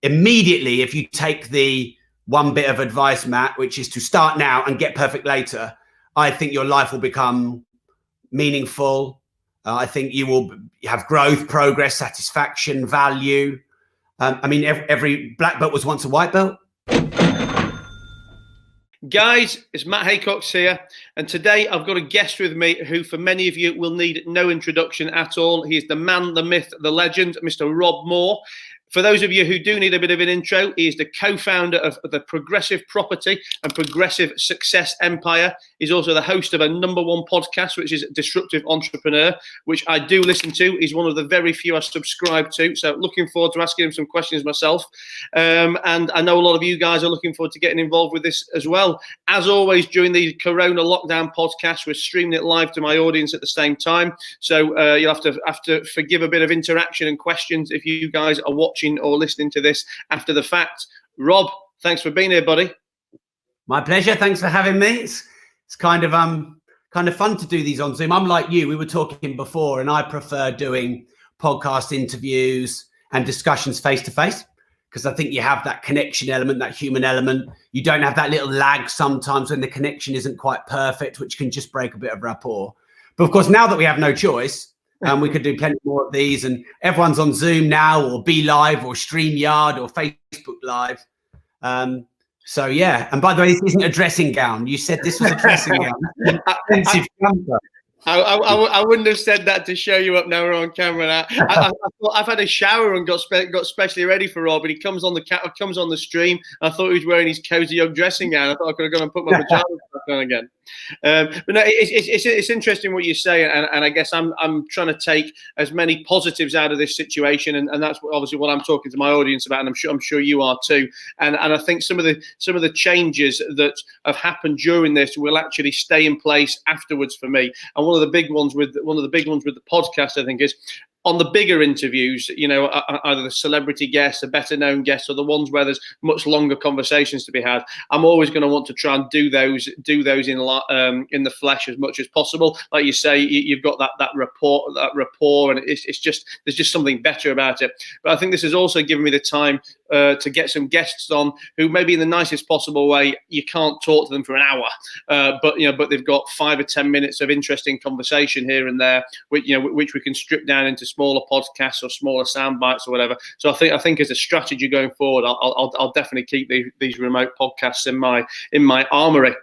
immediately, if you take the one bit of advice, Matt, which is to start now and get perfect later, I think your life will become meaningful. I think you will have growth, progress, satisfaction, value. I mean, every black belt was once a white belt. Guys, it's Matt Haycox here, and today I've got a guest with me who, for many of you, will need no introduction at all. He is the man, the myth, the legend, Mr. Rob Moore. For those of you who do need a bit of an intro, he is the co-founder of the Progressive Property and Progressive Success Empire. He's also the host of a #1 podcast, which is Disruptive Entrepreneur, which I do listen to. He's one of the very few I subscribe to. So looking forward to asking him some questions myself. And I know a lot of you guys are looking forward to getting involved with this as well. As always, during the Corona lockdown podcast, we're streaming it live to my audience at the same time. So you'll have to forgive a bit of interaction and questions if you guys are watching or listening to this after the fact. Rob, thanks for being here, buddy. My pleasure. Thanks for having me. It's kind of fun to do these on Zoom. I'm like you. We were talking before, and I prefer doing podcast interviews and discussions face to face because I think you have that connection element, that human element. You don't have that little lag sometimes when the connection isn't quite perfect, which can just break a bit of rapport. But of course, now that we have no choice, we could do plenty more of these, and everyone's on Zoom now, or Be Live, or StreamYard, or Facebook Live. So yeah. And by the way, this isn't a dressing gown. You said this was a dressing gown. I wouldn't have said that to show you up now we're on camera. I've had a shower and got specially ready for Rob, and he comes on the stream. I thought he was wearing his cozy young dressing gown. I thought I could have gone and put my pajamas back on again. But no, it's interesting what you say, and I guess I'm trying to take as many positives out of this situation, and that's obviously what I'm talking to my audience about, and I'm sure you are too. And I think some of the changes that have happened during this will actually stay in place afterwards for me. And one of the big ones with the podcast, I think, is on the bigger interviews, you know, either the celebrity guests, the better known guests, or the ones where there's much longer conversations to be had. I'm always going to want to try and do those in the flesh as much as possible. Like you say, you've got that rapport, and it's just, there's just something better about it. But I think this has also given me the time to get some guests on who maybe in the nicest possible way, you can't talk to them for an hour, but they've got 5 or 10 minutes of interesting conversation here and there, which we can strip down into smaller podcasts or smaller sound bites or whatever. So I think as a strategy going forward, I'll definitely keep these remote podcasts in my armory.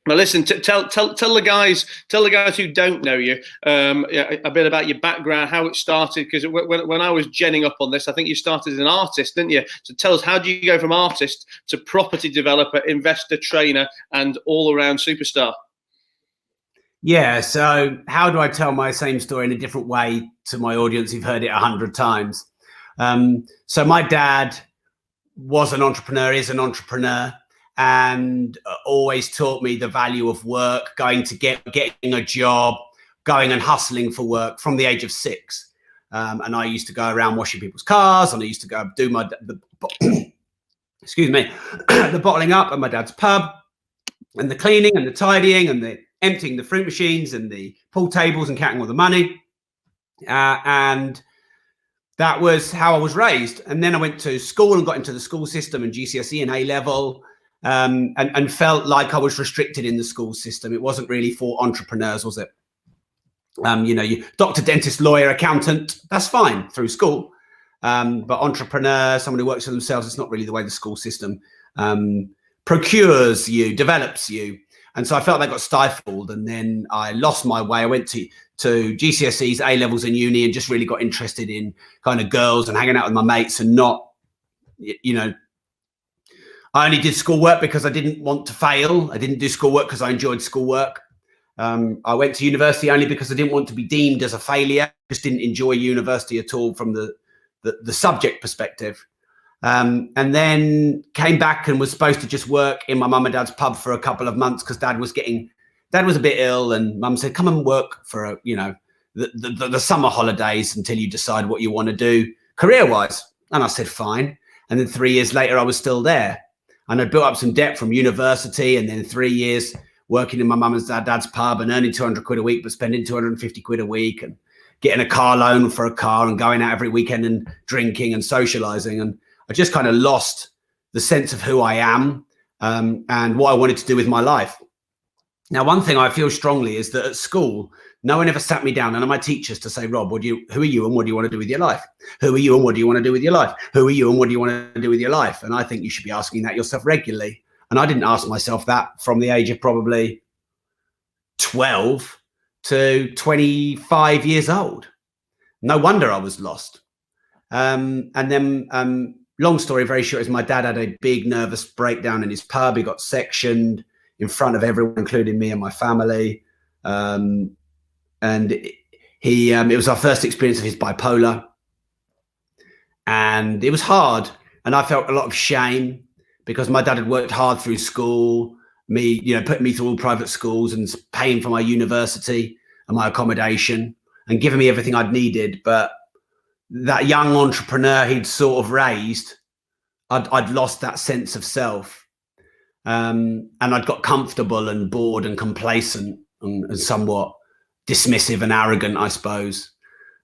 Now, listen, tell the guys who don't know you a bit about your background, how it started. Because when I was genning up on this, I think you started as an artist, didn't you? So tell us, how do you go from artist to property developer, investor, trainer, and all-around superstar? Yeah. So how do I tell my same story in a different way to my audience who've heard it 100 times? So my dad was an entrepreneur, is an entrepreneur, and always taught me the value of work, getting a job, going and hustling for work from the age of 6. And I used to go around washing people's cars, and I used to go do excuse me, the bottling up at my dad's pub, and the cleaning and the tidying and the emptying the fruit machines and the pool tables and counting all the money. And that was how I was raised. And then I went to school and got into the school system and GCSE and A-level, and felt like I was restricted in the school system. It wasn't really for entrepreneurs, was it? You doctor, dentist, lawyer, accountant, that's fine through school. But entrepreneur, someone who works for themselves, it's not really the way the school system procures you, develops you. And so I felt that got stifled, and then I lost my way. I went to GCSEs, A-levels and uni, and just really got interested in kind of girls and hanging out with my mates, and not, I only did schoolwork because I didn't want to fail. I didn't do schoolwork because I enjoyed schoolwork. I went to university only because I didn't want to be deemed as a failure. Just didn't enjoy university at all from the subject perspective. And then came back and was supposed to just work in my mum and dad's pub for a couple of months because dad was a bit ill, and mum said, come and work for the summer holidays until you decide what you want to do career-wise. And I said, fine. And then 3 years later, I was still there. And I built up some debt from university, and then 3 years working in my mum and dad's pub and earning 200 quid a week, but spending 250 quid a week, and getting a car loan for a car and going out every weekend and drinking and socializing. And I just kind of lost the sense of who I am and what I wanted to do with my life. Now, one thing I feel strongly is that at school, no one ever sat me down, none of my teachers, to say, Rob, who are you and what do you want to do with your life? Who are you and what do you want to do with your life? Who are you and what do you want to do with your life? And I think you should be asking that yourself regularly. And I didn't ask myself that from the age of probably 12 to 25 years old. No wonder I was lost. And then, long story very short, is my dad had a big nervous breakdown in his pub. He got sectioned in front of everyone, including me and my family. And it was our first experience of his bipolar. And it was hard. And I felt a lot of shame because my dad had worked hard through school, putting me through all private schools and paying for my university and my accommodation and giving me everything I'd needed. But that young entrepreneur he'd sort of raised, I'd lost that sense of self. And I'd got comfortable and bored and complacent and somewhat dismissive and arrogant, I suppose.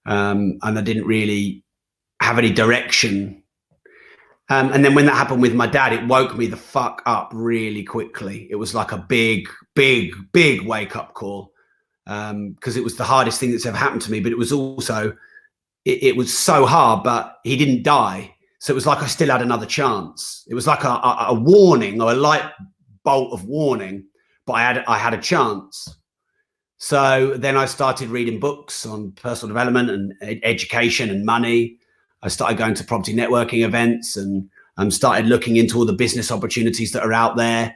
And I didn't really have any direction. And then when that happened with my dad, it woke me the fuck up really quickly. It was like a big, big, big wake up call, because it was the hardest thing that's ever happened to me. But it was also, it was so hard, but he didn't die. So it was like I still had another chance. It was like a warning, or a light bolt of warning, but I had a chance. So then I started reading books on personal development and education and money. I started going to property networking events and started looking into all the business opportunities that are out there.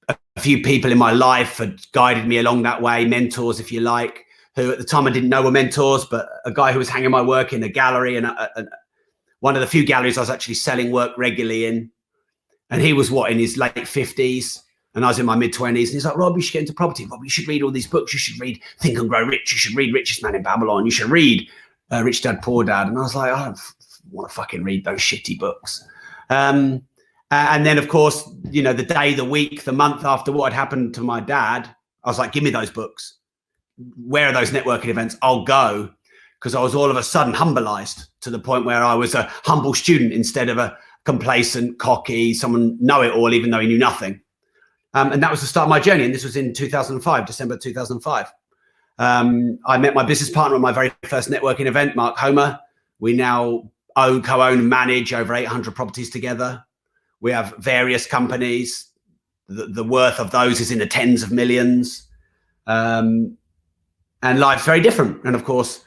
A few people in my life had guided me along that way, mentors, if you like, who at the time I didn't know were mentors, but a guy who was hanging my work in a gallery, and one of the few galleries I was actually selling work regularly in. And he was in his late 50s, and I was in my mid 20s. And he's like, Rob, you should get into property. Rob, you should read all these books. You should read Think and Grow Rich. You should read Richest Man in Babylon. You should read Rich Dad, Poor Dad. And I was like, I don't want to fucking read those shitty books. And then, of course, the day, the week, the month after what had happened to my dad, I was like, give me those books. Where are those networking events? I'll go. Because I was all of a sudden humbleized to the point where I was a humble student instead of a complacent, cocky, someone know-it-all, even though he knew nothing. And that was the start of my journey. And this was in 2005, December 2005. I met my business partner at my very first networking event, Mark Homer. We now co-own and manage over 800 properties together. We have various companies. The worth of those is in the tens of millions. And life's very different. And of course,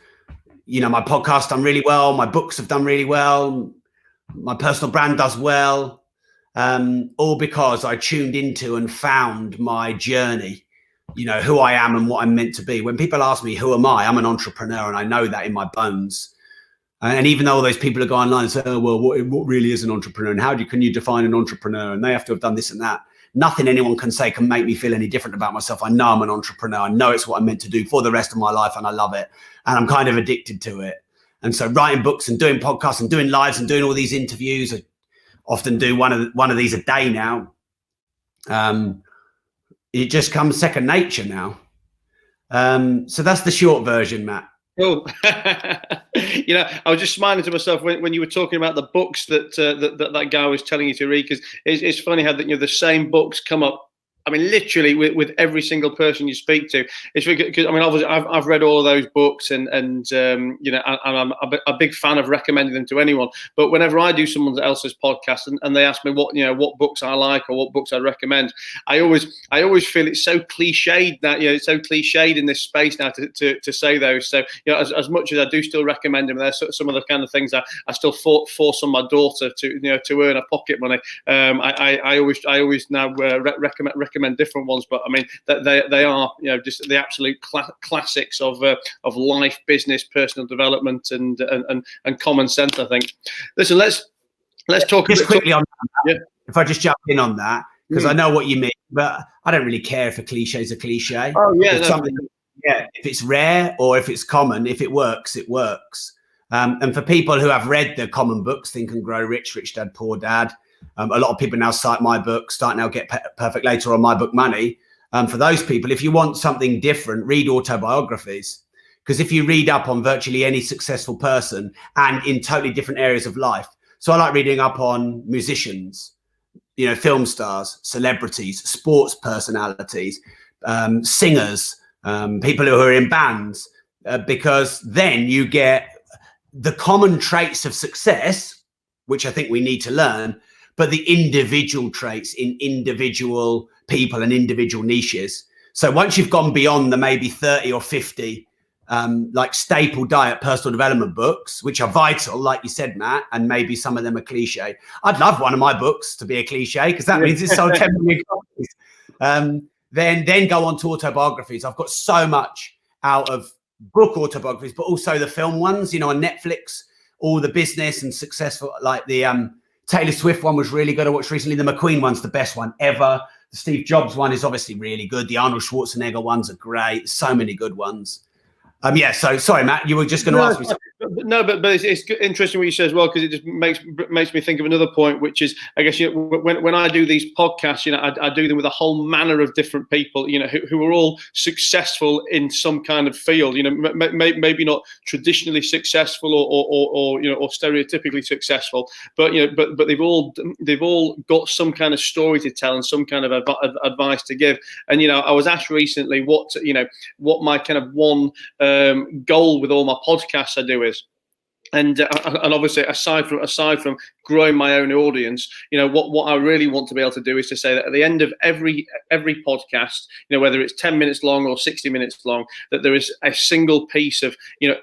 my podcast done really well. My books have done really well. My personal brand does well. All because I tuned into and found my journey, who I am and what I'm meant to be. When people ask me, who am I? I'm an entrepreneur, and I know that in my bones. And even though all those people are going online and say, oh, well, what really is an entrepreneur? And can you define an entrepreneur? And they have to have done this and that. Nothing anyone can say can make me feel any different about myself. I know I'm an entrepreneur. I know it's what I'm meant to do for the rest of my life, and I love it. And I'm kind of addicted to it. And so writing books and doing podcasts and doing lives and doing all these interviews, I often do one of these a day now. It just comes second nature now. So that's the short version, Matt. Cool. I was just smiling to myself when you were talking about the books that guy was telling you to read, because it's funny how the same books come up. I mean, literally with every single person you speak to. It's because obviously I've read all of those books, and I'm a big fan of recommending them to anyone. But whenever I do someone else's podcast and they ask me what books I like or what books I recommend, I always feel it's so cliched that it's so cliched in this space now to say those. So as much as I do still recommend them, there's some of the kind of things that I still force on my daughter to earn a pocket money. I always now recommend different ones, but I mean they are just the absolute classics of life, business, personal development, and common sense, I think. Listen, let's talk just quickly on that. Yeah. If I just jump in on that, because I know what you mean, but I don't really care if a cliche is a cliche. Oh yeah, if it's rare or if it's common, if it works, it works. And for people who have read the common books, Think and Grow Rich, Rich Dad, Poor Dad, a lot of people now cite my book, Start Now, Get Perfect Later, on My Book Money. For those people, if you want something different, read autobiographies. Because if you read up on virtually any successful person and in totally different areas of life, So I like reading up on musicians, film stars, celebrities, sports personalities, singers, people who are in bands, because then you get the common traits of success, which I think we need to learn, but the individual traits in individual people and individual niches. So once you've gone beyond the maybe 30 or 50 like staple diet personal development books, which are vital, like you said, Matt, and maybe some of them are cliche. I'd love one of my books to be a cliche, because that means it's sold 10 million copies. Then go on to autobiographies. I've got so much out of book autobiographies, but also the film ones, on Netflix, all the business and successful, like the Taylor Swift one was really good. I watched recently. The McQueen one's the best one ever. The Steve Jobs one is obviously really good. The Arnold Schwarzenegger ones are great. So many good ones. So sorry, Matt, you were just going to ask me something. No, but it's interesting what you say as well, because it just makes me think of another point, which is, I guess, when I do these podcasts, I do them with a whole manner of different people, who are all successful in some kind of field, maybe not traditionally successful or stereotypically successful, but they've all got some kind of story to tell and some kind of advice to give. And I was asked recently what my kind of one goal with all my podcasts I do is. And obviously, aside from growing my own audience, what I really want to be able to do is to say that at the end of every podcast, whether it's 10 minutes long or 60 minutes long, that there is a single piece of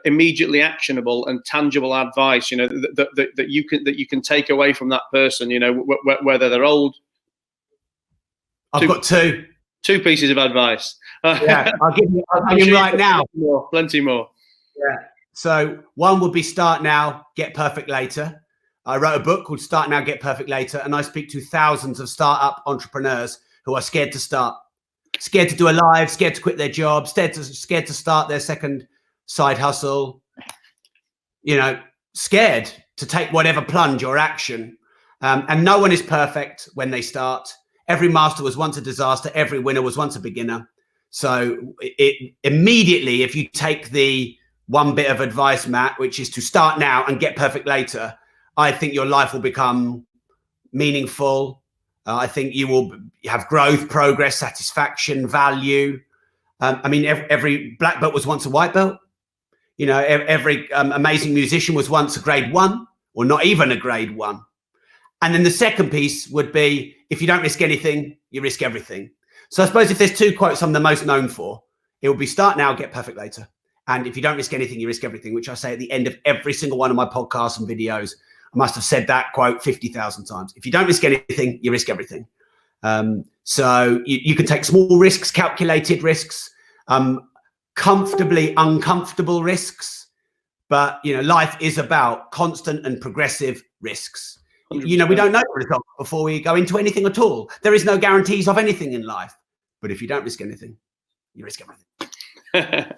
immediately actionable and tangible advice, that you can take away from that person, whether they're old. I've got two pieces of advice. Yeah, I'll give you right now. Plenty more. Yeah. So one would be start now, get perfect later. I wrote a book called Start Now, Get Perfect Later, and I speak to thousands of startup entrepreneurs who are scared to start, scared to do a live, scared to quit their job, scared to start their second side hustle, scared to take whatever plunge or action. And no one is perfect when they start. Every master was once a disaster. Every winner was once a beginner. So immediately, if you take the one bit of advice, Matt, which is to start now and get perfect later, I think your life will become meaningful. I think you will have growth, progress, satisfaction, value. Every black belt was once a white belt. Every amazing musician was once a grade 1 or not even a grade 1. And then the second piece would be, if you don't risk anything, you risk everything. So I suppose if there's two quotes I'm the most known for, it would be start now, get perfect later. And if you don't risk anything, you risk everything, which I say at the end of every single one of my podcasts and videos. I must have said that quote 50,000 times. If you don't risk anything, you risk everything. So you can take small risks, calculated risks, comfortably uncomfortable risks. But, life is about constant and progressive risks. 100%. We don't know the result before we go into anything at all. There is no guarantees of anything in life. But if you don't risk anything, you risk everything.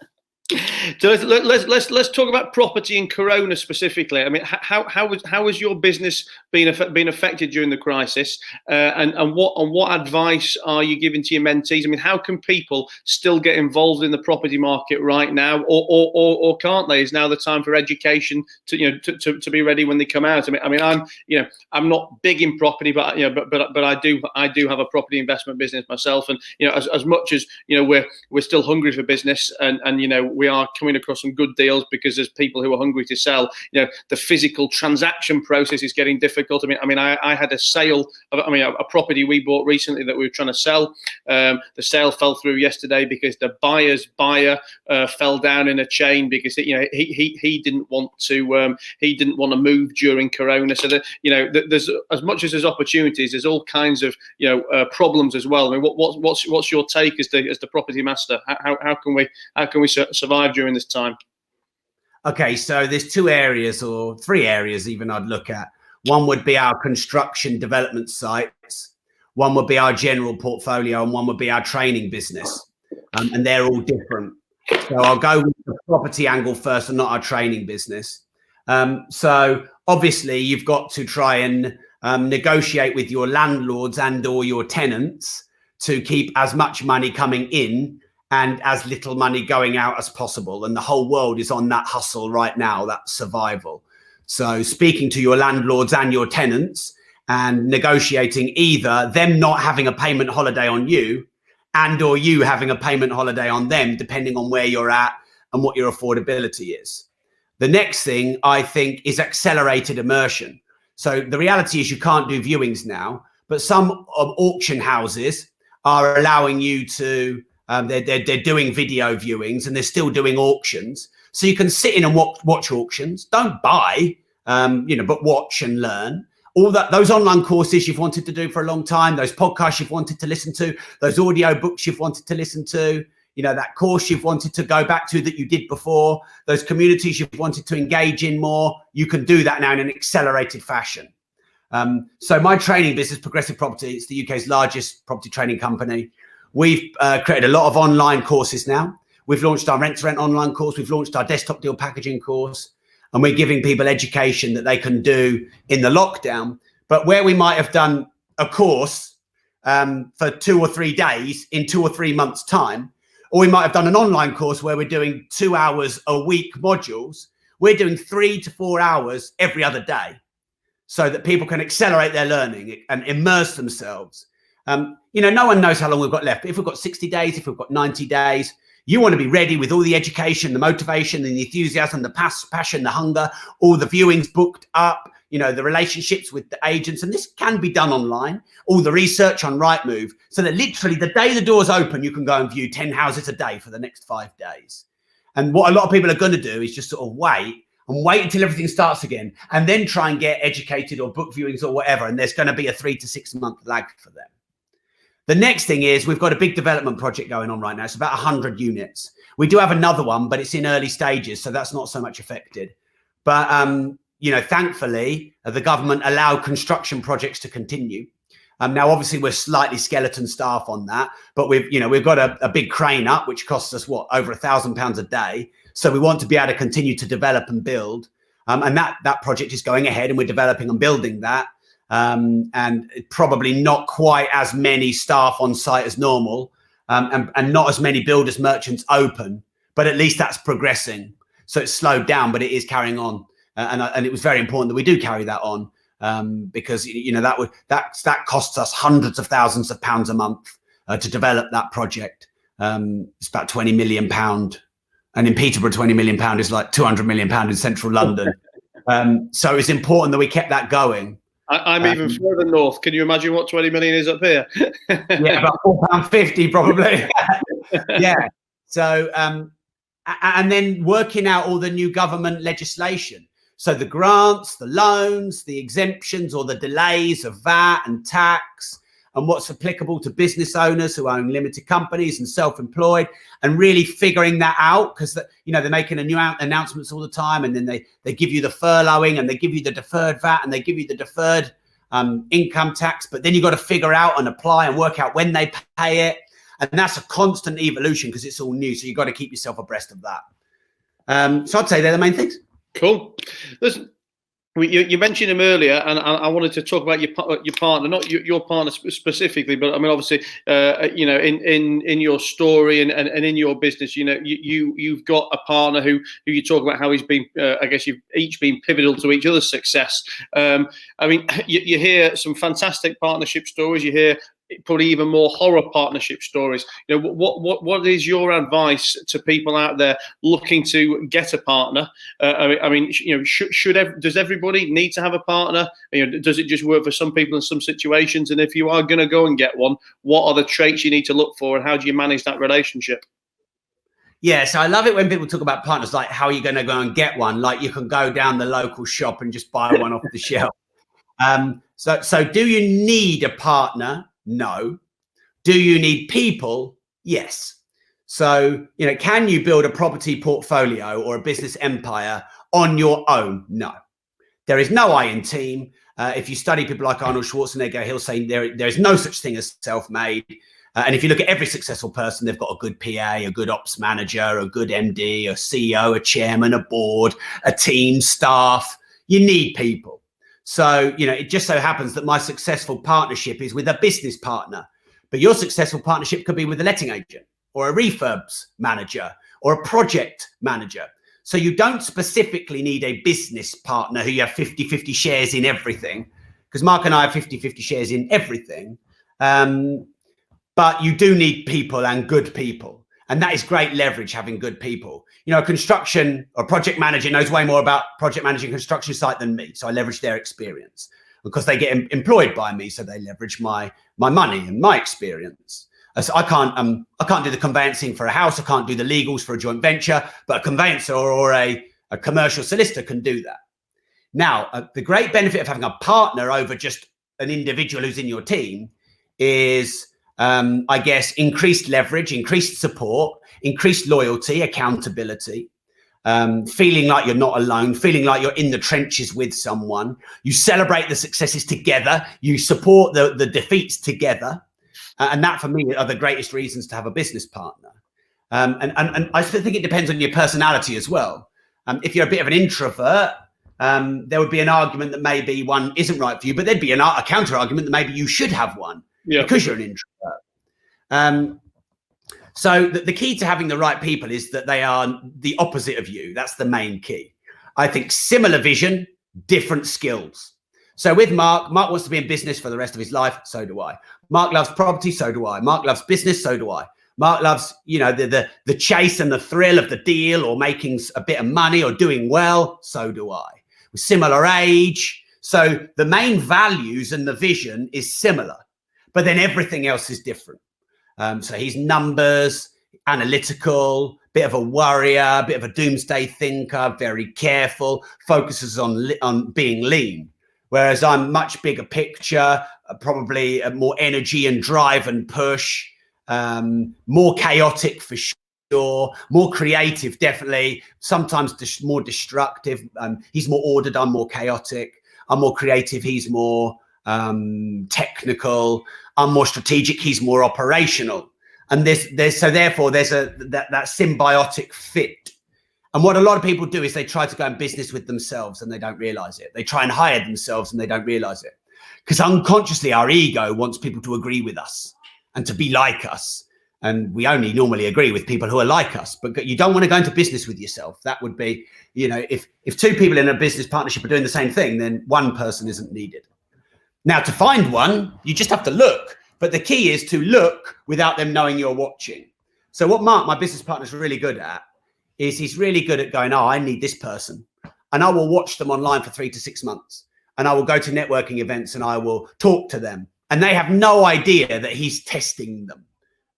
So let's talk about property in Corona specifically. I mean, how has your business been affected during the crisis, and what advice are you giving to your mentees? I mean, how can people still get involved in the property market right now, or can't they? Is now the time for education to be ready when they come out? I mean, I'm not big in property, but I do have a property investment business myself, and as much as we're still hungry for business, and we are coming across some good deals because there's people who are hungry to sell. The physical transaction process is getting difficult. I mean, I had a sale of, a property we bought recently that we were trying to sell. The sale fell through yesterday because the buyer's buyer fell down in a chain because he didn't want to move during Corona. So that there's, as much as there's opportunities, there's all kinds of problems as well. I mean, what's your take as the property master? How can we survive during this time? Okay, so there's 2 areas or 3 areas even I'd look at. One would be our construction development sites, one would be our general portfolio, and one would be our training business. And they're all different. So I'll go with the property angle first and not our training business. So obviously you've got to try and negotiate with your landlords and or your tenants to keep as much money coming in and as little money going out as possible. And the whole world is on that hustle right now, that survival. So speaking to your landlords and your tenants and negotiating either them not having a payment holiday on you and or you having a payment holiday on them, depending on where you're at and what your affordability is. The next thing I think is accelerated immersion. So the reality is you can't do viewings now, but some auction houses are allowing you to, they're doing video viewings and they're still doing auctions. So you can sit in and watch auctions, don't buy, but watch and learn. All those online courses you've wanted to do for a long time, those podcasts you've wanted to listen to, those audiobooks you've wanted to listen to, that course you've wanted to go back to that you did before, those communities you've wanted to engage in more, you can do that now in an accelerated fashion. So my training business, Progressive Property, it's the UK's largest property training company. We've created a lot of online courses now. We've launched our Rent to Rent online course. We've launched our desktop deal packaging course. And we're giving people education that they can do in the lockdown. But where we might have done a course for 2 or 3 days in 2 or 3 months' time, or we might have done an online course where we're doing 2 hours a week modules, we're doing 3 to 4 hours every other day so that people can accelerate their learning and immerse themselves. No one knows how long we've got left. If we've got 60 days, if we've got 90 days, you want to be ready with all the education, the motivation, the enthusiasm, the passion, the hunger, all the viewings booked up, the relationships with the agents. And this can be done online, all the research on Rightmove, so that literally the day the doors open, you can go and view 10 houses a day for the next 5 days. And what a lot of people are going to do is just sort of wait until everything starts again and then try and get educated or book viewings or whatever. And there's going to be a 3 to 6 month lag for them. The next thing is we've got a big development project going on right now. It's about 100 units. We do have another one, but it's in early stages, so that's not so much affected. But, thankfully, the government allowed construction projects to continue. Now, obviously, we're slightly skeleton staff on that, but we've got a big crane up, which costs us, over £1,000 a day. So we want to be able to continue to develop and build. And that project is going ahead and we're developing and building that. And probably not quite as many staff on site as normal, and not as many builders merchants open, but at least that's progressing. So it's slowed down, but it is carrying on, and it was very important that we do carry that on, because that costs us hundreds of thousands of pounds a month to develop that project. It's about £20 million, and in Peterborough, £20 million is like £200 million in central London. So it's important that we kept that going. I'm even further north. Can you imagine what 20 million is up here? Yeah, about £4.50 probably. Yeah. So, and then working out all the new government legislation. So the grants, the loans, the exemptions or the delays of VAT and tax, and what's applicable to business owners who own limited companies and self-employed, and really figuring that out, because they're making a new announcements all the time, and then they give you the furloughing and they give you the deferred VAT and they give you the deferred income tax, but then you've got to figure out and apply and work out when they pay it, and that's a constant evolution because it's all new, so you've got to keep yourself abreast of that. So I'd say they're the main things. Cool. Listen, you mentioned him earlier, and I wanted to talk about your partner, not your partner specifically, but I mean, obviously, in your story and in your business, you've got a partner who you talk about how he's been. I guess you've each been pivotal to each other's success. I mean, you hear some fantastic partnership stories. You hear probably even more horror partnership stories. What is your advice to people out there looking to get a partner? I mean, does everybody need to have a partner? Does it just work for some people in some situations? And if you are going to go and get one, what are the traits you need to look for, and how do you manage that relationship? Yeah, so I love it when people talk about partners, like how are you going to go and get one? Like you can go down the local shop and just buy one off the shelf. So do you need a partner? No. Do you need people? Yes. So, can you build a property portfolio or a business empire on your own? No. There is no I in team. If you study people like Arnold Schwarzenegger, he'll say there is no such thing as self-made. And if you look at every successful person, they've got a good PA, a good ops manager, a good MD, a CEO, a chairman, a board, a team, staff. You need people. So, it just so happens that my successful partnership is with a business partner, but your successful partnership could be with a letting agent or a refurbs manager or a project manager. So you don't specifically need a business partner who you have 50-50 shares in everything, because Mark and I have 50-50 shares in everything. But you do need people, and good people. And that is great leverage, having good people. You know, a construction or project manager knows way more about project managing a construction site than me. So I leverage their experience because they get employed by me. So they leverage my money and my experience. So I can't do the conveyancing for a house. I can't do the legals for a joint venture, but a conveyancer or a commercial solicitor can do that. Now, the great benefit of having a partner over just an individual who's in your team is, I guess, increased leverage, increased support, increased loyalty, accountability, feeling like you're not alone, feeling like you're in the trenches with someone. You celebrate the successes together. You support the defeats together. And that, for me, are the greatest reasons to have a business partner. And I still think it depends on your personality as well. If you're a bit of an introvert, there would be an argument that maybe one isn't right for you, but there'd be a counter argument that maybe you should have one. Yeah. Because you're an introvert. So the key to having the right people is that they are the opposite of you. That's the main key. I think similar vision, different skills. So with Mark wants to be in business for the rest of his life. So do I. Mark loves property. So do I. Mark loves business. So do I. Mark loves, you know, the chase and the thrill of the deal, or making a bit of money, or doing well. So do I. We're similar age. So the main values and the vision is similar. But then everything else is different. So he's numbers, analytical, bit of a worrier, bit of a doomsday thinker, very careful, focuses on being lean. Whereas I'm much bigger picture, probably more energy and drive and push, more chaotic for sure, more creative, definitely, sometimes more destructive. He's more ordered, I'm more chaotic. I'm more creative, he's more technical. I'm more strategic, he's more operational. And so therefore there's that symbiotic fit. And what a lot of people do is they try to go in business with themselves and they don't realize it. They try and hire themselves and they don't realize it. Because unconsciously our ego wants people to agree with us and to be like us. And we only normally agree with people who are like us. But you don't want to go into business with yourself. That would be, you know, if two people in a business partnership are doing the same thing, then one person isn't needed. Now, to find one, you just have to look. But the key is to look without them knowing you're watching. So what Mark, my business partner, is really good at is he's really good at going, oh, I need this person. And I will watch them online for 3 to 6 months. And I will go to networking events and I will talk to them. And they have no idea that he's testing them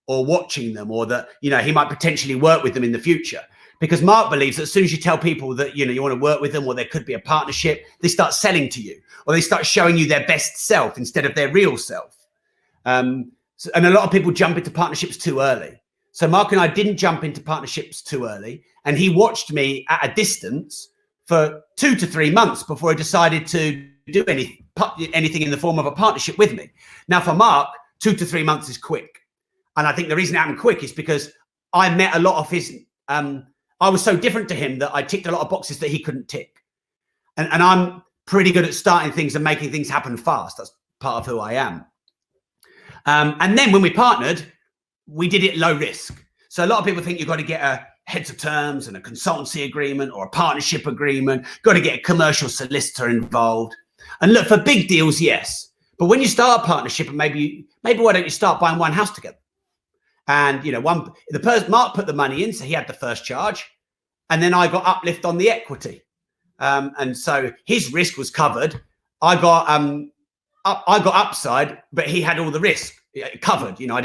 or watching them, or that, you know, he might potentially work with them in the future. Because Mark believes that as soon as you tell people that, you know, you want to work with them, or there could be a partnership, they start selling to you, or they start showing you their best self instead of their real self. And a lot of people jump into partnerships too early. So Mark and I didn't jump into partnerships too early. And he watched me at a distance for 2 to 3 months before he decided to do anything in the form of a partnership with me. Now, for Mark, 2 to 3 months is quick. And I think the reason it happened quick is because I met a lot of his, I was so different to him that I ticked a lot of boxes that he couldn't tick. And I'm pretty good at starting things and making things happen fast. That's part of who I am. And then when we partnered, we did it low risk. So a lot of people think you've got to get a heads of terms and a consultancy agreement or a partnership agreement, got to get a commercial solicitor involved. And look, for big deals, yes. But when you start a partnership, and maybe why don't you start buying one house together? And, you know, Mark put the money in, so he had the first charge. And then I got uplift on the equity. And so his risk was covered. I got upside, but he had all the risk covered. You know,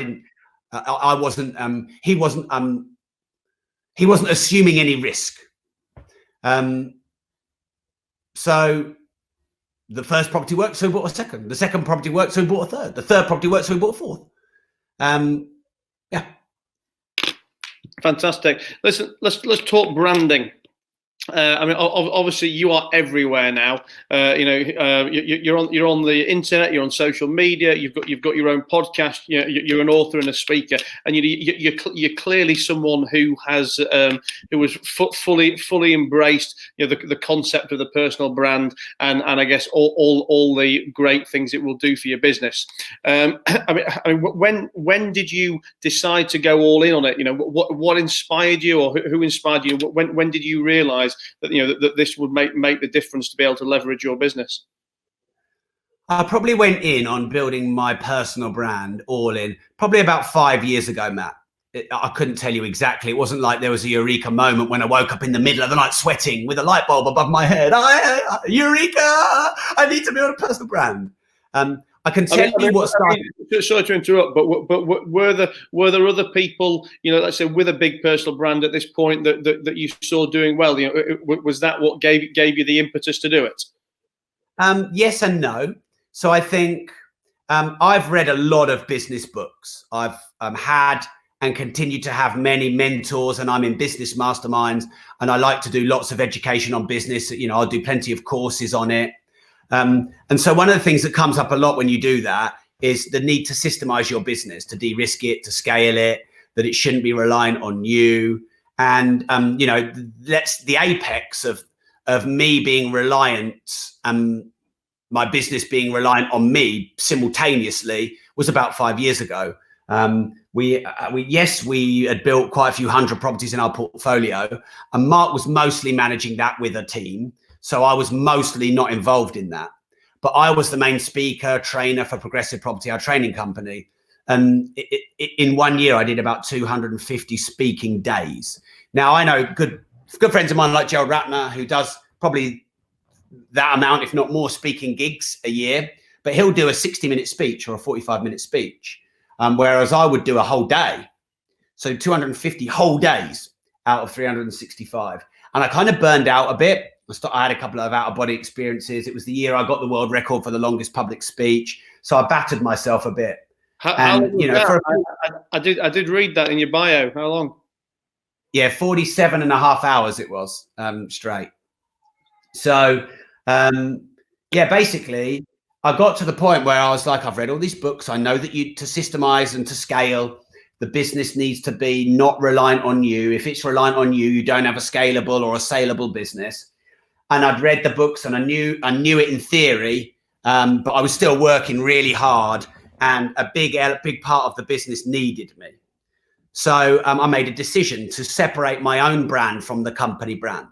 he wasn't assuming any risk. So the first property worked, so we bought a second. The second property worked, so we bought a third. The third property worked, so we bought a fourth. Yeah. Fantastic. Listen, let's talk branding. I mean, obviously, you are everywhere now. You're on the internet, you're on social media. You've got your own podcast. You're an author and a speaker, and you're clearly someone who has fully embraced the concept of the personal brand, and I guess all the great things it will do for your business. I mean, when did you decide to go all in on it? What inspired you, or who inspired you? When did you realize that that this would make the difference to be able to leverage your business? I probably went in on building my personal brand all in probably about 5 years ago, Matt. I couldn't tell you exactly. It wasn't like there was a eureka moment when I woke up in the middle of the night sweating with a light bulb above my head. Eureka! I need to build a personal brand. I can tell you what started. Sorry to interrupt, but were there other people, let's say with a big personal brand at this point that you saw doing well? Was that what gave you the impetus to do it? Yes and no. So I think I've read a lot of business books. I've had and continue to have many mentors, and I'm in business masterminds, and I like to do lots of education on business. I'll do plenty of courses on it. And so one of the things that comes up a lot when you do that is the need to systemize your business, to de-risk it, to scale it, that it shouldn't be reliant on you. And, that's the apex of me being reliant, my business being reliant on me simultaneously was about 5 years ago. We had built quite a few hundred properties in our portfolio, and Mark was mostly managing that with a team. So I was mostly not involved in that, but I was the main speaker, trainer for Progressive Property, our training company. And in 1 year, I did about 250 speaking days. Now I know good friends of mine like Gerald Ratner, who does probably that amount, if not more, speaking gigs a year, but he'll do a 60-minute speech or a 45-minute speech. Whereas I would do a whole day. So 250 whole days out of 365. And I kind of burned out a bit. I had a couple of out-of-body experiences. It was the year I got the world record for the longest public speech. So I battered myself a bit. How long was that? I did read that in your bio. How long? Yeah, 47 and a half hours it was straight. So, basically, I got to the point where I was like, I've read all these books. I know that to systemize and to scale, the business needs to be not reliant on you. If it's reliant on you, you don't have a scalable or a saleable business. And I'd read the books and I knew it in theory, but I was still working really hard, and a big part of the business needed me. So I made a decision to separate my own brand from the company brand.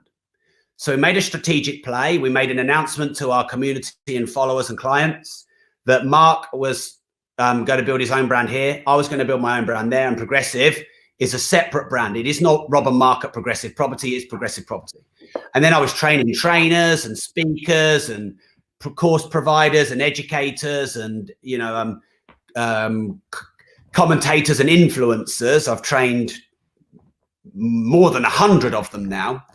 So we made a strategic play. We made an announcement to our community and followers and clients that Mark was going to build his own brand here. I was going to build my own brand there, and Progressive is a separate brand. It is not Rob and Mark at Progressive Property, it's Progressive Property. And then I was training trainers and speakers and course providers and educators and, commentators and influencers. I've trained more than 100 of them now.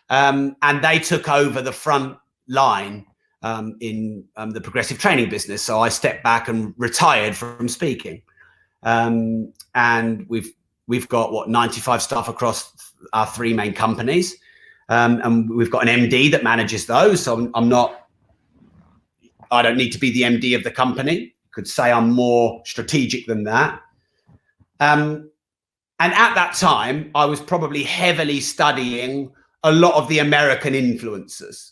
And they took over the front line in the progressive training business. So I stepped back and retired from speaking. And we've got 95 staff across our three main companies. And we've got an MD that manages those. So I don't need to be the MD of the company. Could say I'm more strategic than that. And at that time, I was probably heavily studying a lot of the American influencers.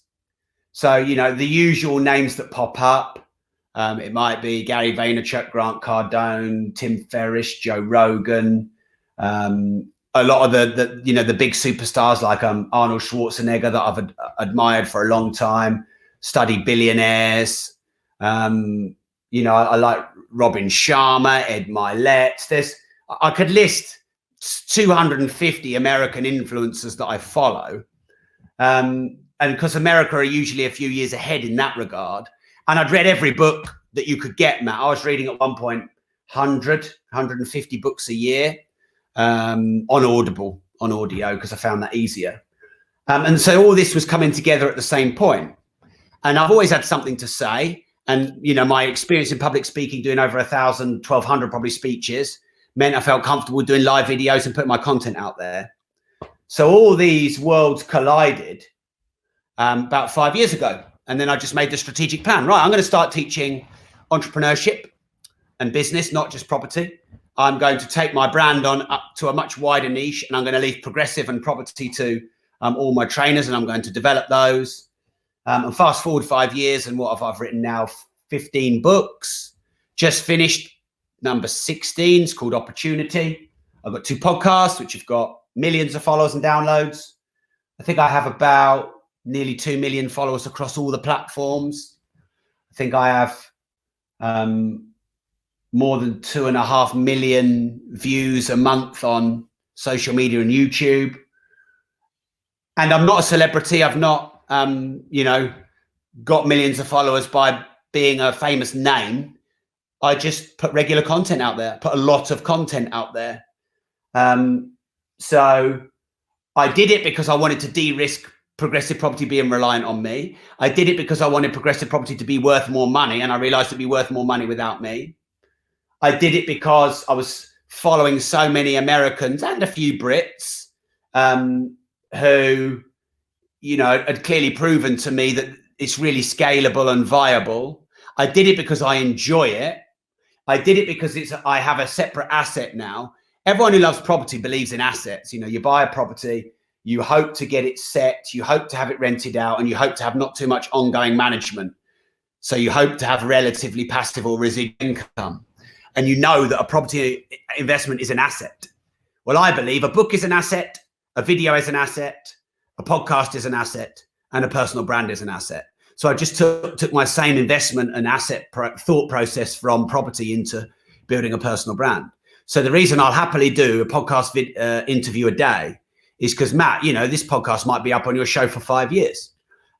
So, the usual names that pop up. It might be Gary Vaynerchuk, Grant Cardone, Tim Ferriss, Joe Rogan. A lot of the big superstars like Arnold Schwarzenegger that I've admired for a long time. Study billionaires. I like Robin Sharma, Ed Milet. I could list 250 American influencers that I follow. And because America are usually a few years ahead in that regard. And I'd read every book that you could get, Matt. I was reading at one point 150 books a year on audio, because I found that easier. And so all this was coming together at the same point. And I've always had something to say. And, my experience in public speaking, doing over 1,000, 1,200 probably speeches, meant I felt comfortable doing live videos and putting my content out there. So all these worlds collided. about 5 years ago. And then I just made the strategic plan. Right, I'm going to start teaching entrepreneurship and business, not just property. I'm going to take my brand on up to a much wider niche, and I'm going to leave progressive and property to all my trainers, and I'm going to develop those. And fast forward 5 years, and what have I written now? 15 books. Just finished number 16. It's called Opportunity. I've got 2 podcasts, which have got millions of followers and downloads. I think I have about nearly 2 million followers across all the platforms. I think I have more than 2.5 million views a month on social media and YouTube. And I'm not a celebrity. I've not, got millions of followers by being a famous name. I just put regular content out there, put a lot of content out there. So I did it because I wanted to de-risk progressive property being reliant on me. I did it because I wanted progressive property to be worth more money, and I realized it'd be worth more money without me. I did it because I was following so many Americans and a few Brits who, had clearly proven to me that it's really scalable and viable. I did it because I enjoy it. I did it because I have a separate asset now. Everyone who loves property believes in assets. You buy a property, you hope to get it set, you hope to have it rented out, and you hope to have not too much ongoing management. So you hope to have relatively passive or residual income. And you know that a property investment is an asset. Well, I believe a book is an asset, a video is an asset, a podcast is an asset, and a personal brand is an asset. So I just took my same investment and asset thought process from property into building a personal brand. So the reason I'll happily do a podcast interview a day is because, Matt, this podcast might be up on your show for 5 years.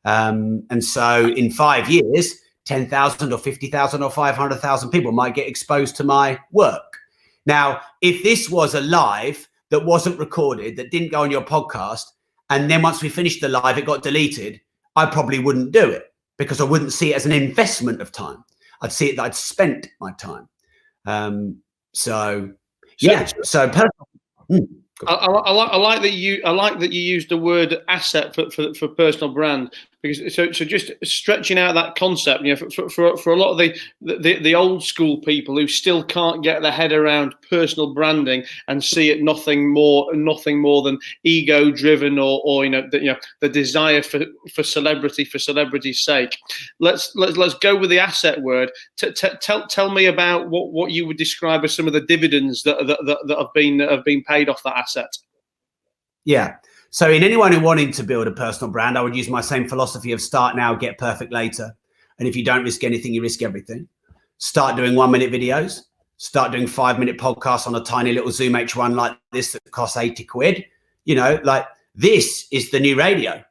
And so in 5 years, 10,000 or 50,000 or 500,000 people might get exposed to my work. Now, if this was a live that wasn't recorded, that didn't go on your podcast, and then once we finished the live, it got deleted, I probably wouldn't do it because I wouldn't see it as an investment of time. I'd see it that I'd spent my time. I like that you used the word asset for personal brand, because so just stretching out that concept, for a lot of the old school people who still can't get their head around personal branding and see it nothing more than ego driven or the desire for celebrity's sake. Let's go with the asset word. Tell me about what you would describe as some of the dividends that have been paid off that asset. Yeah. So in anyone who wanting to build a personal brand, I would use my same philosophy of start now, get perfect later. And if you don't risk anything, you risk everything. Start doing 1-minute videos. Start doing 5-minute podcasts on a tiny little Zoom H1 like this that costs 80 quid. This is the new radio.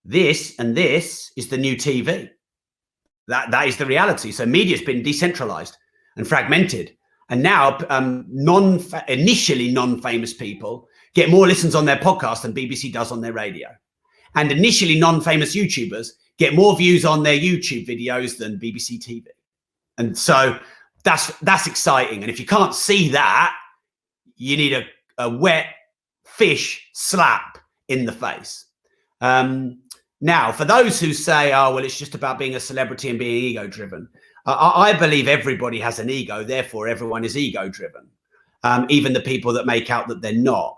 This is the new TV. That is the reality. So media's been decentralized and fragmented. And now initially non-famous people get more listens on their podcast than BBC does on their radio. And initially non-famous YouTubers get more views on their YouTube videos than BBC TV. And so that's exciting. And if you can't see that, you need a wet fish slap in the face. Now, for those who say, oh, well, it's just about being a celebrity and being ego-driven, I believe everybody has an ego, therefore everyone is ego-driven, even the people that make out that they're not.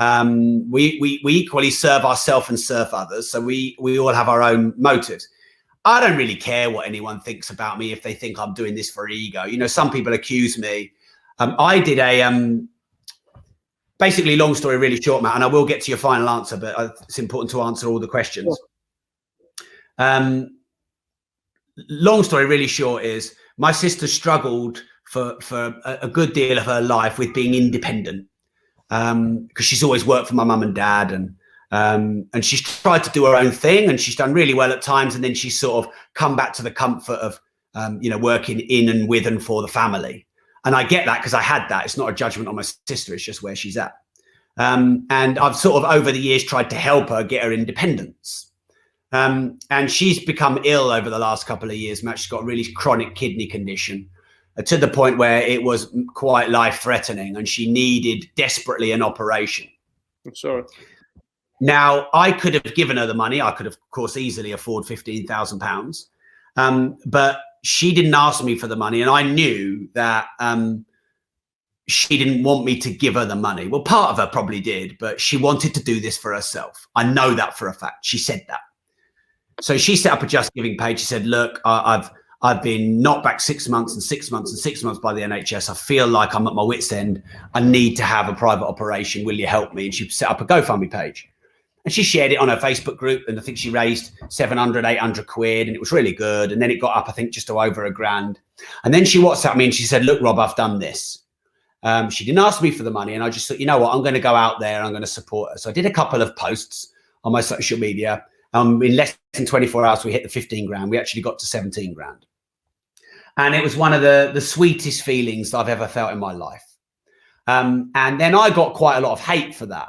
We equally serve ourselves and serve others, so we all have our own motives. I don't really care what anyone thinks about me if they think I'm doing this for ego. Some people accuse me. I did basically, long story really short, Matt, and I will get to your final answer, but it's important to answer all the questions. Long story really short is my sister struggled for a good deal of her life with being independent, because she's always worked for my mum and dad, and she's tried to do her own thing, and she's done really well at times, and then she's sort of come back to the comfort of working in and with and for the family. And I get that because I had that. It's not a judgment on my sister, it's just where she's at. And I've sort of over the years tried to help her get her independence. And she's become ill over the last couple of years, Matt. She's got a really chronic kidney condition, to the point where it was quite life-threatening, and she needed desperately an operation. I'm sorry. Now, I could have given her the money. I could, of course, easily afford £15,000. But she didn't ask me for the money. And I knew that she didn't want me to give her the money. Well, part of her probably did, but she wanted to do this for herself. I know that for a fact. She said that. So she set up a Just Giving page. She said, look, I've been knocked back 6 months and 6 months and 6 months by the NHS. I feel like I'm at my wit's end. I need to have a private operation. Will you help me? And she set up a GoFundMe page. And she shared it on her Facebook group. And I think she raised 700, 800 quid. And it was really good. And then it got up, I think, just to over £1,000. And then she WhatsApped me and she said, look, Rob, I've done this. She didn't ask me for the money. And I just thought, you know what, I'm going to go out there and I'm going to support her. So I did a couple of posts on my social media. In less than 24 hours, we hit the 15 grand. We actually got to 17 grand. And it was one of the sweetest feelings I've ever felt in my life. And then I got quite a lot of hate for that.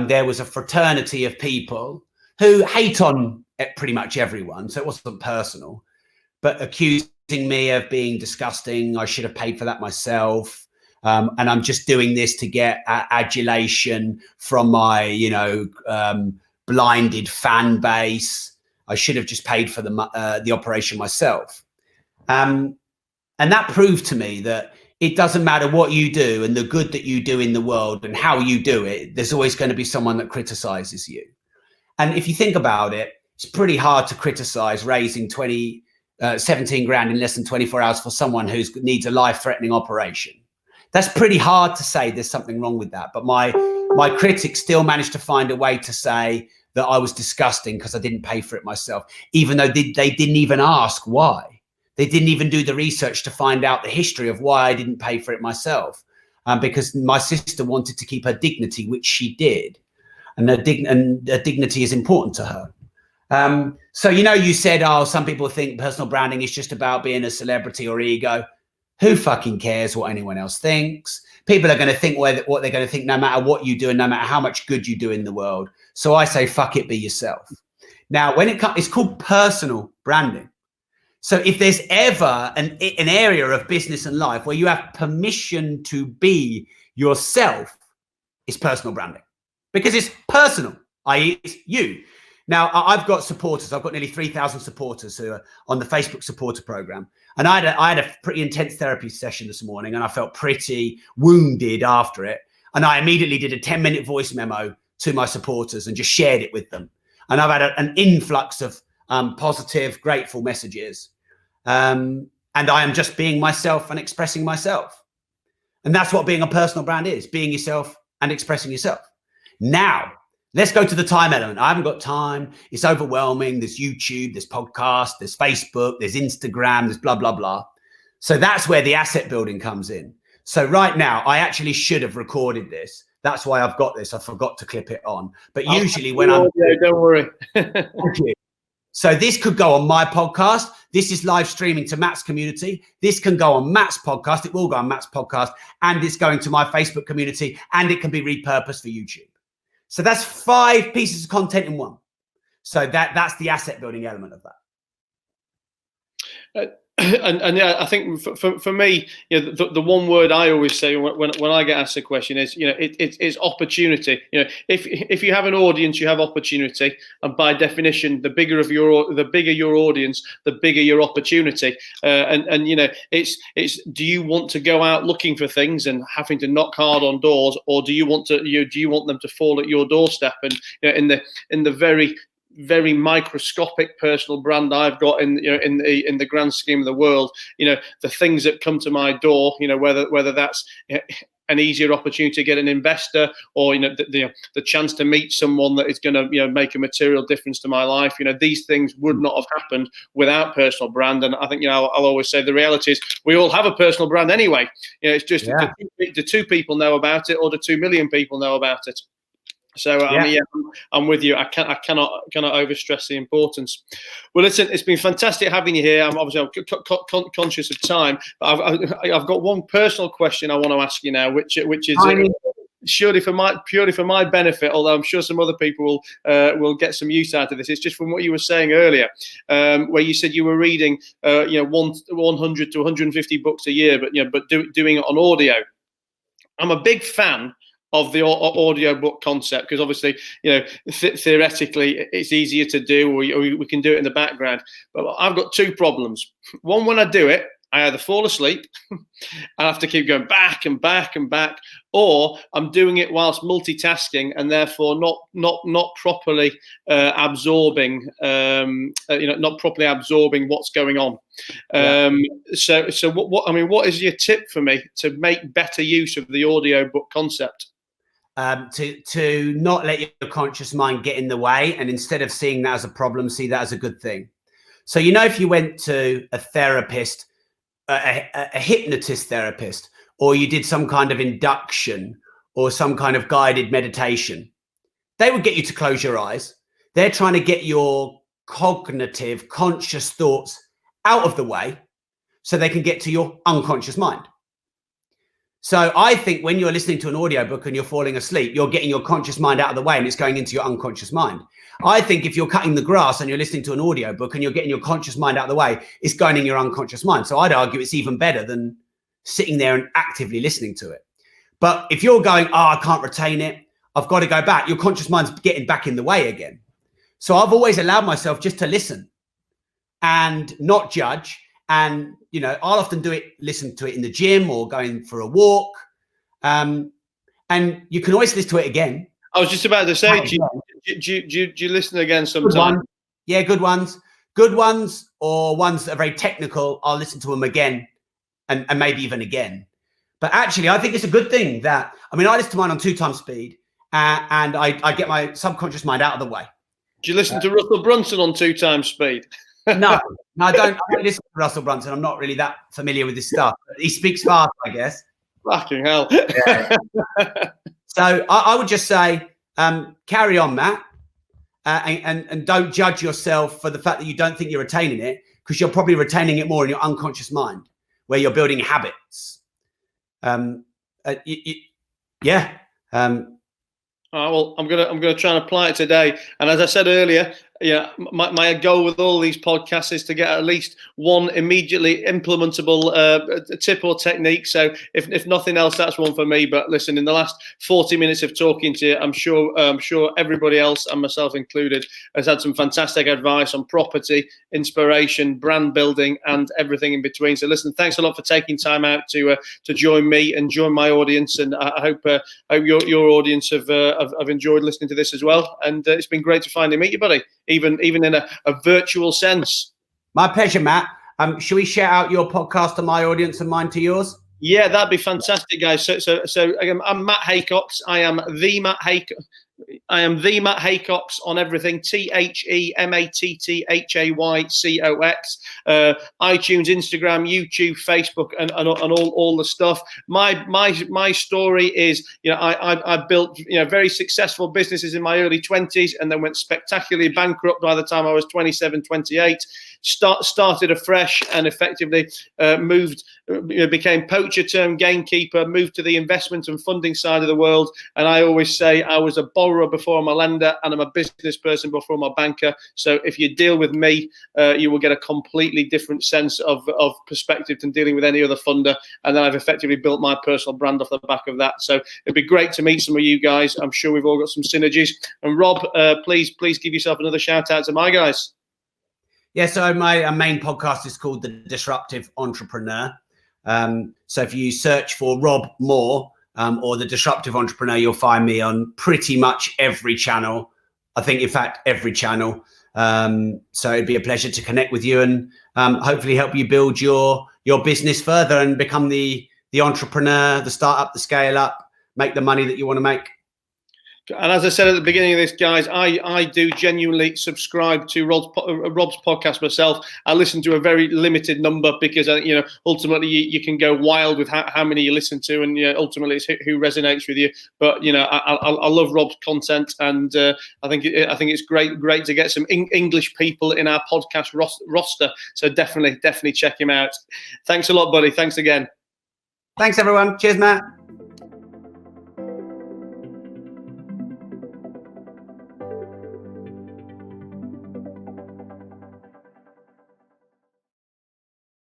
There was a fraternity of people who hate on pretty much everyone. So it wasn't personal, but accusing me of being disgusting. I should have paid for that myself. And I'm just doing this to get adulation from my, blinded fan base. I should have just paid for the operation myself. And that proved to me that it doesn't matter what you do and the good that you do in the world and how you do it, there's always going to be someone that criticizes you. And if you think about it, it's pretty hard to criticize raising 17 grand in less than 24 hours for someone who needs a life-threatening operation. That's pretty hard to say there's something wrong with that. But my critics still managed to find a way to say that I was disgusting because I didn't pay for it myself, even though they didn't even ask why. They didn't even do the research to find out the history of why I didn't pay for it myself, because my sister wanted to keep her dignity, which she did. And her dignity is important to her. So, you said, oh, some people think personal branding is just about being a celebrity or ego. Who fucking cares what anyone else thinks? People are going to think what they're going to think no matter what you do and no matter how much good you do in the world. So I say, fuck it, be yourself. Now, when it's called personal branding. So if there's ever an area of business and life where you have permission to be yourself, it's personal branding, because it's personal, i.e. it's you. Now, I've got supporters. I've got nearly 3,000 supporters who are on the Facebook supporter program. And I had a pretty intense therapy session this morning, and I felt pretty wounded after it. And I immediately did a 10-minute voice memo to my supporters and just shared it with them. And I've had an influx of positive, grateful messages. And I am just being myself and expressing myself. And that's what being a personal brand is, being yourself and expressing yourself. Now, let's go to the time element. I haven't got time. It's overwhelming. There's YouTube, there's podcast, there's Facebook, there's Instagram, there's blah, blah, blah. So that's where the asset building comes in. So right now, I actually should have recorded this. That's why I've got this. I forgot to clip it on. But usually when I'm... Don't worry. So this could go on my podcast. This is live streaming to Matt's community. This can go on Matt's podcast. It will go on Matt's podcast. And it's going to my Facebook community. And it can be repurposed for YouTube. So that's 5 pieces of content in one. So that's the asset building element of that. And yeah, I think for me, the one word I always say when I get asked a question is, it's opportunity. If you have an audience, you have opportunity, and by definition, the bigger your audience, the bigger your opportunity. It's do you want to go out looking for things and having to knock hard on doors, or do you want them to fall at your doorstep? And in the very microscopic personal brand I've got in the grand scheme of the world, the things that come to my door, whether that's an easier opportunity to get an investor, or the chance to meet someone that is going to make a material difference to my life. These things would not have happened without personal brand. And I think I'll always say the reality is we all have a personal brand anyway. It's just the 2 people know about it, or the 2 million people know about it. So I'm with you. I cannot overstress the importance. Well, listen, it's been fantastic having you here. I'm obviously conscious of time, but I've got one personal question I want to ask you now, which is purely for my benefit. Although I'm sure some other people will get some use out of this. It's just from what you were saying earlier, where you said you were reading 100 to 150 books a year, but doing it on audio. I'm a big fan of the audiobook concept, because obviously, you know, theoretically it's easier to do, or we can do it in the background. But I've got two problems. One, when I do it, I either fall asleep, I have to keep going back and back and back, or I'm doing it whilst multitasking and therefore not properly absorbing, not properly absorbing what's going on. So what is your tip for me to make better use of the audiobook concept? To not let your conscious mind get in the way, and instead of seeing that as a problem, see that as a good thing. So, you know, if you went to a therapist, a hypnotist therapist, or you did some kind of induction or some kind of guided meditation, they would get you to close your eyes. They're trying to get your cognitive, conscious thoughts out of the way so they can get to your unconscious mind. So I think when you're listening to an audiobook and you're falling asleep, you're getting your conscious mind out of the way and it's going into your unconscious mind. I think if you're cutting the grass and you're listening to an audiobook and you're getting your conscious mind out of the way, it's going in your unconscious mind. So I'd argue it's even better than sitting there and actively listening to it. But if you're going, I can't retain it, I've got to go back, your conscious mind's getting back in the way again. So I've always allowed myself just to listen and not judge. And, you know, I'll often listen to it in the gym or going for a walk. And you can always listen to it again. I was just about to say, do you listen again sometimes? Yeah, good ones. Good ones, or ones that are very technical, I'll listen to them again and maybe even again. But actually, I think it's a good thing that, I mean, I listen to mine on 2 times speed and I get my subconscious mind out of the way. Do you listen to Russell Brunson on 2 times speed? No, I don't listen to Russell Brunson. I'm not really that familiar with his stuff. He speaks fast, I guess. Fucking hell. Yeah. So I would just say, carry on, Matt, and don't judge yourself for the fact that you don't think you're retaining it, because you're probably retaining it more in your unconscious mind, where you're building habits. Well, I'm gonna try and apply it today. And as I said earlier, my goal with all these podcasts is to get at least one immediately implementable tip or technique. So if nothing else, that's one for me. But listen, in the last 40 minutes of talking to you, I'm sure everybody else, and myself included, has had some fantastic advice on property, inspiration, brand building, and everything in between. So listen, thanks a lot for taking time out to join me and join my audience. And I hope your audience have enjoyed listening to this as well. And it's been great to finally meet you, buddy. Even in a virtual sense. My pleasure, Matt. Shall we share out your podcast to my audience and mine to yours? Yeah, that'd be fantastic, guys. So again, I'm Matt Haycox. I am the Matt Haycox on everything. TheMattHaycox. iTunes, Instagram, YouTube, Facebook, and all the stuff. My story is, I built very successful businesses in my early 20s, and then went spectacularly bankrupt by the time I was 27, 28. Started afresh and effectively moved, became poacher turned gamekeeper, moved to the investment and funding side of the world. And I always say I was a borrower before I'm a lender, and I'm a business person before I'm a banker. So if you deal with me, you will get a completely different sense of perspective than dealing with any other funder. And then I've effectively built my personal brand off the back of that. So it'd be great to meet some of you guys. I'm sure we've all got some synergies. And Rob, please give yourself another shout out to my guys. Yeah, so my main podcast is called The Disruptive Entrepreneur. So if you search for Rob Moore or The Disruptive Entrepreneur, you'll find me on pretty much every channel. I think, in fact, every channel. So it'd be a pleasure to connect with you and hopefully help you build your business further and become the entrepreneur, the startup, the scale up, make the money that you want to make. And as I said at the beginning of this, guys, I do genuinely subscribe to Rob's podcast myself. I listen to a very limited number because, ultimately you can go wild with how many you listen to, and ultimately it's who resonates with you. But I love Rob's content, and I think it's great to get some English people in our podcast roster. So definitely check him out. Thanks a lot, buddy. Thanks again. Thanks, everyone. Cheers, Matt.